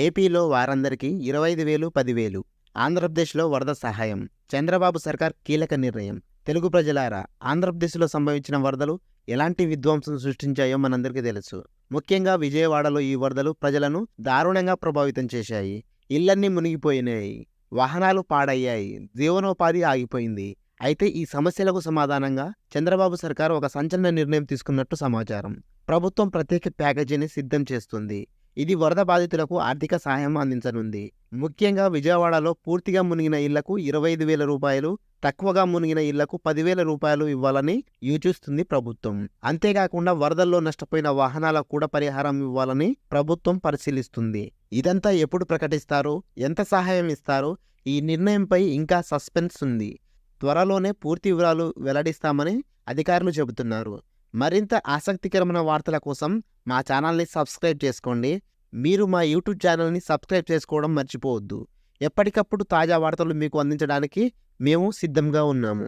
ఏపీలో వారందరికీ 25,000, 10,000. ఆంధ్రప్రదేశ్లో వరద సహాయం. చంద్రబాబు సర్కార్ కీలక నిర్ణయం. తెలుగు ప్రజలారా, ఆంధ్రప్రదేశ్లో సంభవించిన వరదలు ఎలాంటి విధ్వంసం సృష్టించాయో మనందరికీ తెలుసు. ముఖ్యంగా విజయవాడలో ఈ వరదలు ప్రజలను దారుణంగా ప్రభావితం చేశాయి. ఇళ్లన్నీ మునిగిపోయినాయి, వాహనాలు పాడయ్యాయి, జీవనోపాధి ఆగిపోయింది. అయితే ఈ సమస్యలకు సమాధానంగా చంద్రబాబు సర్కార్ ఒక సంచలన నిర్ణయం తీసుకున్నట్టు సమాచారం. ప్రభుత్వం ప్రత్యేక ప్యాకేజీని సిద్ధం చేస్తుంది. ఇది వరద బాధితులకు ఆర్థిక సహాయం అందించనుంది. ముఖ్యంగా విజయవాడలో పూర్తిగా మునిగిన ఇళ్లకు 25,000 రూపాయలు, తక్కువగా మునిగిన ఇళ్లకు 10,000 రూపాయలు ఇవ్వాలని యోచిస్తుంది ప్రభుత్వం. అంతేకాకుండా వరదల్లో నష్టపోయిన వాహనాలకు కూడా పరిహారం ఇవ్వాలని ప్రభుత్వం పరిశీలిస్తుంది. ఇదంతా ఎప్పుడు ప్రకటిస్తారో, ఎంత సహాయం ఇస్తారో ఈ నిర్ణయంపై ఇంకా సస్పెన్స్ ఉంది. త్వరలోనే పూర్తి వివరాలు వెల్లడిస్తామని అధికారులు చెబుతున్నారు. మరింత ఆసక్తికరమైన వార్తల కోసం మా ఛానల్ని సబ్స్క్రైబ్ చేసుకోండి. మీరు మా యూట్యూబ్ ఛానల్ని సబ్స్క్రైబ్ చేసుకోవడం మర్చిపోవద్దు. ఎప్పటికప్పుడు తాజా వార్తలు మీకు అందించడానికి మేము సిద్ధంగా ఉన్నాము.